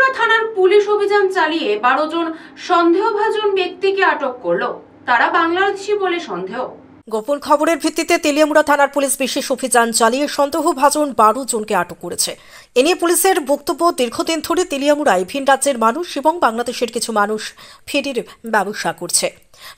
তেলিয়ামুড়া থানার পুলিশ অভিযান চালিয়ে 12 জন সন্দেহভাজন ব্যক্তিকে আটক করলো। তারা বাংলাদেশি বলে সন্দেহ। গোপন খবরের ভিত্তিতে তেলিয়ামুড়া থানার পুলিশ বিশেষ অভিযান চালিয়ে সন্দেহভাজন 12 জনকে আটক করেছে। এ নিয়ে পুলিশের বক্তব্য, দীর্ঘদিন ধরে তেলিয়ামুড়ায় ভিন রাজ্যের মানুষ এবং বাংলাদেশের কিছু মানুষ ফেরির ব্যবসা করছে।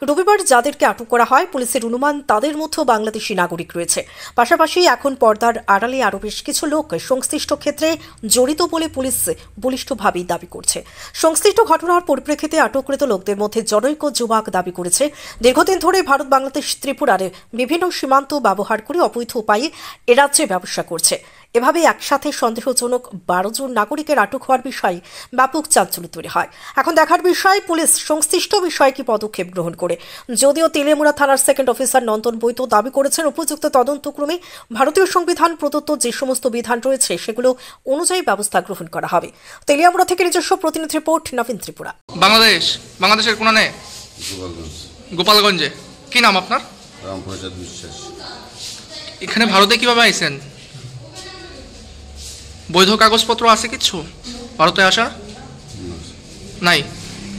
রবিবার যাদেরকে আটক করা হয়, পুলিশের অনুমান তাদের মধ্যে বাংলাদেশি নাগরিক রয়েছে। পাশাপাশি এখন পর্দার আড়ালে আরও বেশ কিছু লোক সংশ্লিষ্ট ক্ষেত্রে জড়িত বলে পুলিশ বলিষ্ঠভাবে দাবি করছে। সংশ্লিষ্ট ঘটনার পরিপ্রেক্ষিতে আটককৃত লোকদের মধ্যে জনৈক যুবক দাবি করেছে, দীর্ঘদিন ধরে ভারত, বাংলাদেশ, ত্রিপুরার বিভিন্ন সীমান্ত ব্যবহার করে অবৈধ উপায়ে এ রাজ্যে ব্যবসা করছে। এভাবে একসাথে সন্দেহজনক 12 জন নাগরিকের আটক হওয়ার বিষয়ে ব্যাপক চাঞ্চল্য তৈরি হয়। এখন দেখার বিষয় পুলিশ সংশ্লিষ্ট বিষয়ে কি পদক্ষেপ গ্রহণ করে। যদিও তেলিয়ামুড়া থানার সেকেন্ড অফিসার নন্দন বৈদ্য দাবি করেছেন, উপযুক্ত তদন্তক্রমে ভারতীয় সংবিধান প্রদত্ত যে সমস্ত বিধান রয়েছে সেগুলো অনুযায়ী ব্যবস্থা গ্রহণ করা হবে। তেলিয়ামুড়া থেকে নিজস্ব প্রতিনিধি রিপোর্ট, নবীন ত্রিপুরা। বাংলাদেশের কোন নে? গোপালগঞ্জে। কি নাম আপনার? রামপ্রসাদ বিশ্বাস। এখানে ভারতে কিভাবে আইছেন? বৈধ কাগজপত্র আছে কিছু ভারতে আসার? নাই।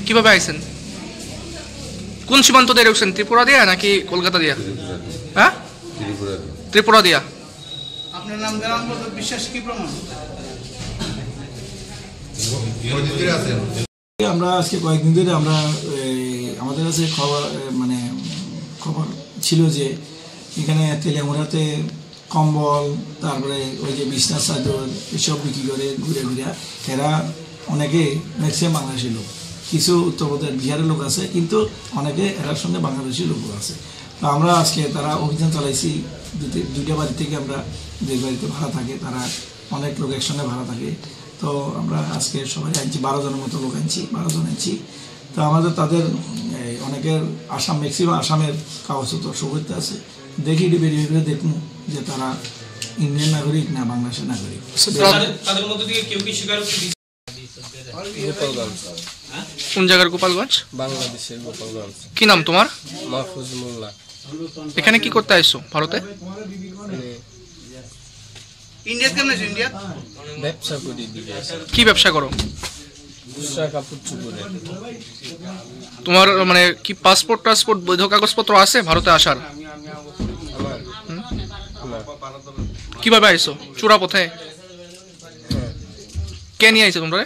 কিভাবে আইছেন? কোন সীমান্ত দিয়ে ঢুকছেন? ত্রিপুরা দিয়া নাকি কলকাতা দিয়া? হ্যাঁ, ত্রিপুরা দিয়া। আপনার নাম রামপ্রসাদ বিশ্বাস, কি প্রমাণ? আমরা আজকে কয়েকদিন ধরে আমরা আমাদের কাছে খবর ছিল যে এখানে তেলিয়ামুড়াতে কম্বল, তারপরে ওই যে বিছনা চাদর এসব বিক্রি করে ঘুরে ঘুরে এরা অনেকে ম্যাক্সিমাম বাংলাদেশি লোক, কিছু উত্তরপ্রদেশ, বিহারের লোক আছে, কিন্তু অনেকে এরার সঙ্গে বাংলাদেশি লোকও আছে। তো আমরা আজকে তারা অভিযান চালাইছি। দুইটা বাড়ি থেকে আমরা যে বাড়িতে ভাড়া থাকে তারা অনেক লোক একসঙ্গে ভাড়া থাকে। তো আমরা আজকে সবাই আনছি, 12 জনের মতো লোক আনছি, 12 জন আনছি। তো আমাদের তাদের অনেকের আসাম, ম্যাক্সিমাম আসামের কাগজপত্র সুবিধা আছে। দেখি বেরিয়ে বেরিয়ে দেখুন যে তারা ইন্ডিয়ান নাগরিক না বাংলাদেশের নাগরিক। তাদের মধ্যে থেকে কেউ কি স্বীকারোক্তি দিচ্ছে? গোপালগঞ্জ। কোন জায়গার গোপালগঞ্জ? বাংলাদেশের গোপালগঞ্জ। কি নাম তোমার? মাহফুজ মোল্লা। এখানে কি করতে আইছো ভারতে? ইন্ডিয়া কেমন আছে? ইন্ডিয়া ব্যবসা করি দিকে আছে। কি ব্যবসা করো? খুচরা কাপড় চুপড়ে। তোমার মানে কি পাসপোর্ট টাসপোর্ট বৈধ কাগজপত্র আছে ভারতে আসার? আমার কিভাবে আইছো? চোরা পথে? কে নিয়ে আইছো তোমরা?